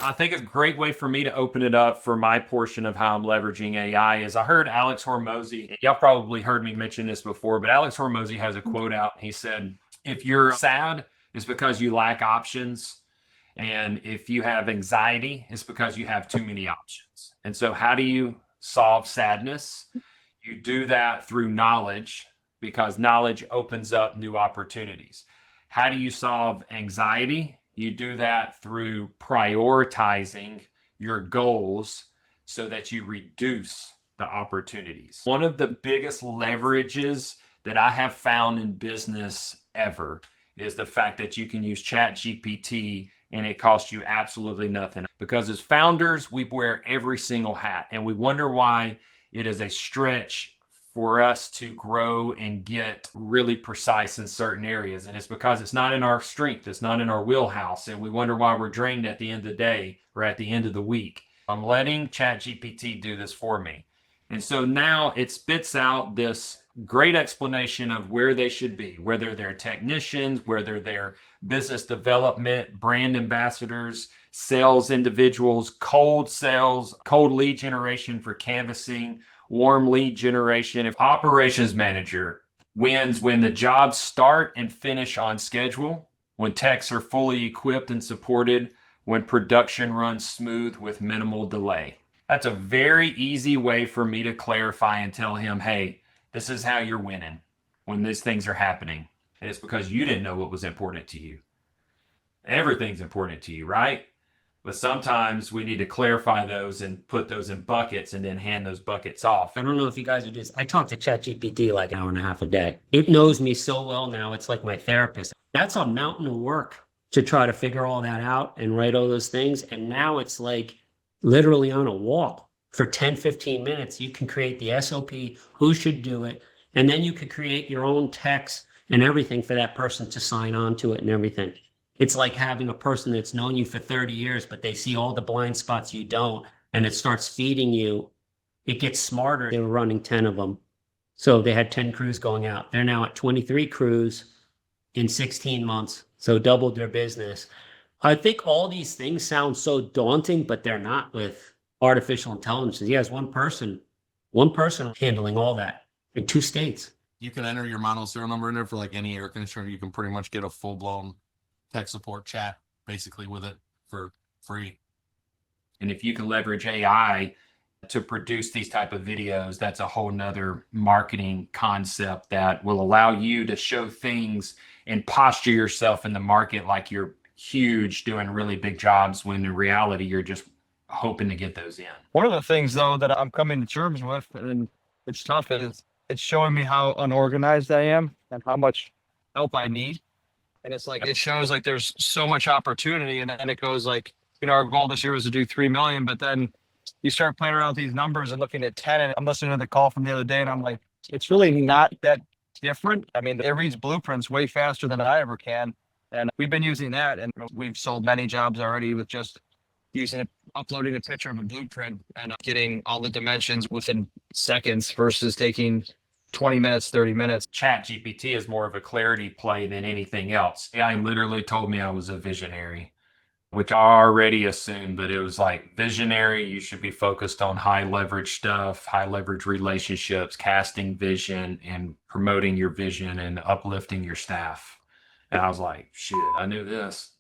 I think a great way for me to open it up for my portion of how I'm leveraging AI is I heard Alex Hormozy. Y'all probably heard me mention this before, but Alex Hormozy has a quote out. He said, if you're sad, it's because you lack options. And if you have anxiety, it's because you have too many options. And so, how do you solve sadness? You do that through knowledge because knowledge opens up new opportunities. How do you solve anxiety? You do that through prioritizing your goals so that you reduce the opportunities. One of the biggest leverages that I have found in business ever is the fact that you can use ChatGPT and it costs you absolutely nothing. Because as founders, we wear every single hat and we wonder why it is a stretch for us to grow and get really precise in certain areas. And it's because it's not in our strength, it's not in our wheelhouse. And we wonder why we're drained at the end of the day or at the end of the week. I'm letting ChatGPT do this for me. And so now it spits out this great explanation of where they should be, whether they're technicians, whether they're business development, brand ambassadors, sales individuals, cold sales, cold lead generation for canvassing, warm lead generation. If operations manager wins when the jobs start and finish on schedule, when techs are fully equipped and supported, when production runs smooth with minimal delay. That's a very easy way for me to clarify and tell him, hey, this is how you're winning when these things are happening. And it's because you didn't know what was important to you. Everything's important to you, right? But sometimes we need to clarify those and put those in buckets and then hand those buckets off. I don't know if you guys are just, I talk to ChatGPT like an hour and a half a day. It knows me so well now. It's like my therapist. That's a mountain of work to try to figure all that out and write all those things. And now it's like literally on a walk for 10, 15 minutes. You can create the SOP, who should do it. And then you could create your own text and everything for that person to sign on to it and everything. It's like having a person that's known you for 30 years, but they see all the blind spots you don't, and it starts feeding you. It gets smarter. They were running 10 of them. So they had 10 crews going out. They're now at 23 crews in 16 months. So doubled their business. I think all these things sound so daunting, but they're not with artificial intelligence. He has one person handling all that in 2 states. You can enter your model serial number in there for like any air conditioner. You can pretty much get a full-blown tech support chat basically with it for free. And if you can leverage AI to produce these type of videos, that's a whole nother marketing concept that will allow you to show things and posture yourself in the market like you're huge doing really big jobs when in reality you're just hoping to get those in. One of the things though that I'm coming to terms with, and it's tough, is it's showing me how unorganized I am and how much help I need. And it's like, it shows like there's so much opportunity. And then it goes like, our goal this year was to do 3 million, but then you start playing around with these numbers and looking at 10, and I'm listening to the call from the other day and I'm like, it's really not that different. I mean, it reads blueprints way faster than I ever can. And we've been using that, and we've sold many jobs already with just using it, uploading a picture of a blueprint and getting all the dimensions within seconds versus taking 20 minutes, 30 minutes. ChatGPT is more of a clarity play than anything else. AI literally told me I was a visionary, which I already assumed, but it was like visionary. You should be focused on high leverage stuff, high leverage relationships, casting vision and promoting your vision and uplifting your staff. And I was like, shit, I knew this.